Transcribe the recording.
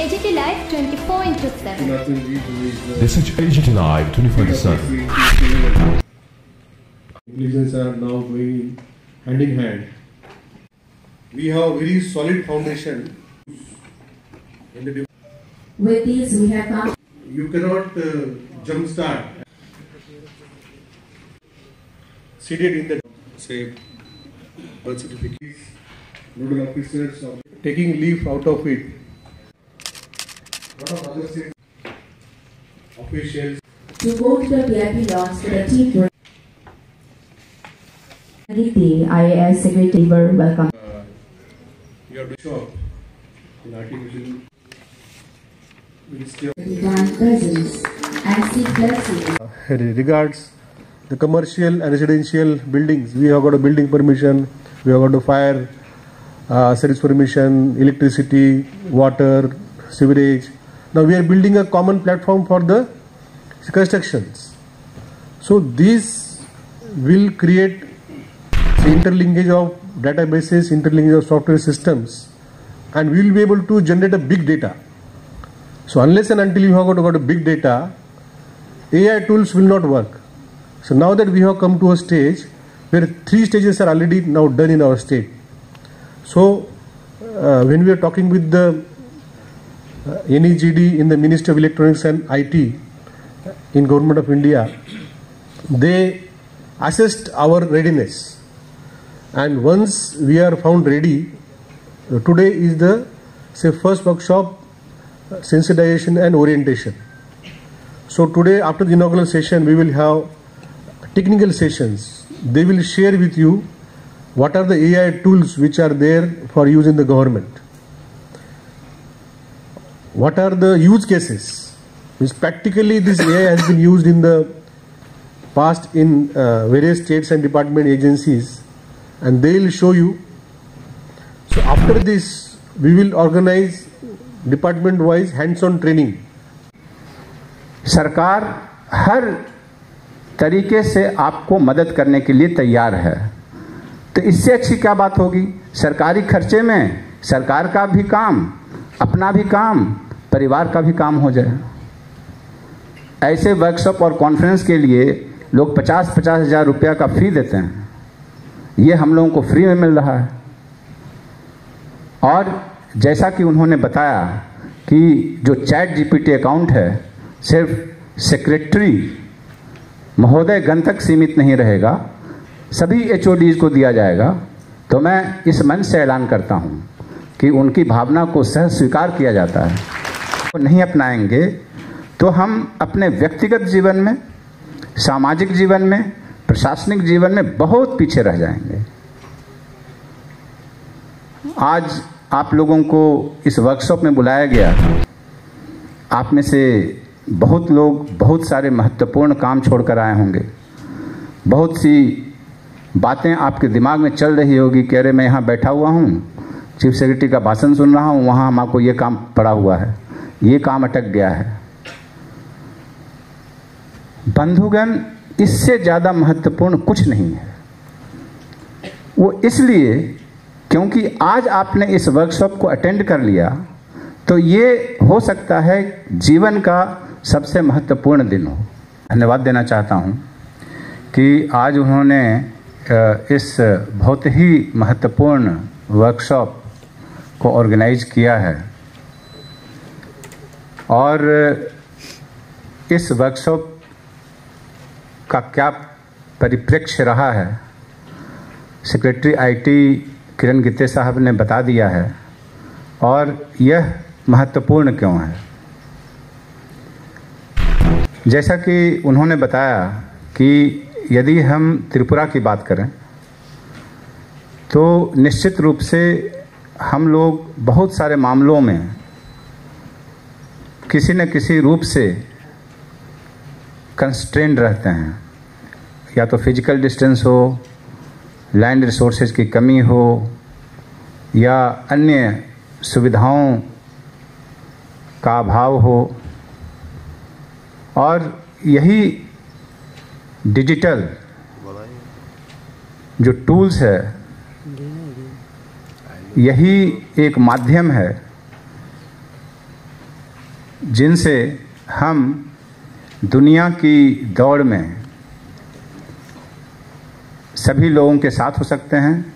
AGT Live 24/7. This is AGT Live 24/7. Intelligence are now going hand in hand. We have very solid foundation. With this, we have come. You cannot jumpstart. Seated in the say birth certificates, nodal officers are taking leave out of it. What of other state officials To go to the VIP lounge for the team. Aditi, IAS Secretary, welcome. you have to show up in artificial Ministry of Divine presence and seek blessings. regards the commercial and residential buildings. We have got a building permission, we have got a fire service permission, electricity, water, sewerage. Now we are building a common platform for the constructions. So this will create interlinkage of databases, interlinkage of software systems, and we will be able to generate a big data. So unless and until you have got a big data, AI tools will not work. So now that we have come to a stage where 3 stages are already now done in our state. So when we are talking with the NEGD in the Ministry of Electronics and IT in Government of India, they assessed our readiness. And once we are found ready, today is the first workshop, sensitization and orientation. So today after the inaugural session we will have technical sessions. They will share with you what are the AI tools which are there for use in the government. What are the use cases? Which practically this AI has been used in the past in various states and department agencies, and they will show you. So after this we will organize department wise hands-on training. सरकार हर तरीके से आपको मदद करने के लिए तैयार है, तो इससे अच्छी क्या बात होगी। सरकारी खर्चे में सरकार का भी काम, अपना भी काम, परिवार का भी काम हो जाए। ऐसे वर्कशॉप और कॉन्फ्रेंस के लिए लोग 50-50 हज़ार रुपया का फी देते हैं, ये हम लोगों को फ्री में मिल रहा है। और जैसा कि उन्होंने बताया कि जो चैट GPT अकाउंट है सिर्फ सेक्रेटरी महोदय गण तक सीमित नहीं रहेगा, सभी HODs को दिया जाएगा। तो मैं इस मंच से ऐलान करता हूं कि उनकी भावना को सह स्वीकार किया जाता है। वो नहीं अपनाएंगे तो हम अपने व्यक्तिगत जीवन में, सामाजिक जीवन में, प्रशासनिक जीवन में बहुत पीछे रह जाएंगे। आज आप लोगों को इस वर्कशॉप में बुलाया गया। आप में से बहुत लोग बहुत सारे महत्वपूर्ण काम छोड़कर आए होंगे। बहुत सी बातें आपके दिमाग में चल रही होगी कि अरे मैं यहाँ बैठा हुआ हूँ, चीफ सेक्रेटरी का भाषण सुन रहा हूँ, वहाँ हमको ये काम पड़ा हुआ है, ये काम अटक गया है। बंधुगण, इससे ज़्यादा महत्वपूर्ण कुछ नहीं है। वो इसलिए क्योंकि आज आपने इस वर्कशॉप को अटेंड कर लिया, तो ये हो सकता है जीवन का सबसे महत्वपूर्ण दिन हो। धन्यवाद देना चाहता हूँ कि आज उन्होंने इस बहुत ही महत्वपूर्ण वर्कशॉप को ऑर्गेनाइज किया है। और इस वर्कशॉप का क्या परिप्रेक्ष्य रहा है, सेक्रेटरी IT किरण गित्ते साहब ने बता दिया है, और यह महत्वपूर्ण क्यों है। जैसा कि उन्होंने बताया कि यदि हम त्रिपुरा की बात करें तो निश्चित रूप से हम लोग बहुत सारे मामलों में किसी न किसी रूप से कंस्ट्रेंड रहते हैं, या तो फिजिकल डिस्टेंस हो, लैंड रिसोर्सेज की कमी हो, या अन्य सुविधाओं का अभाव हो। और यही डिजिटल जो टूल्स है यही एक माध्यम है जिनसे हम दुनिया की दौड़ में सभी लोगों के साथ हो सकते हैं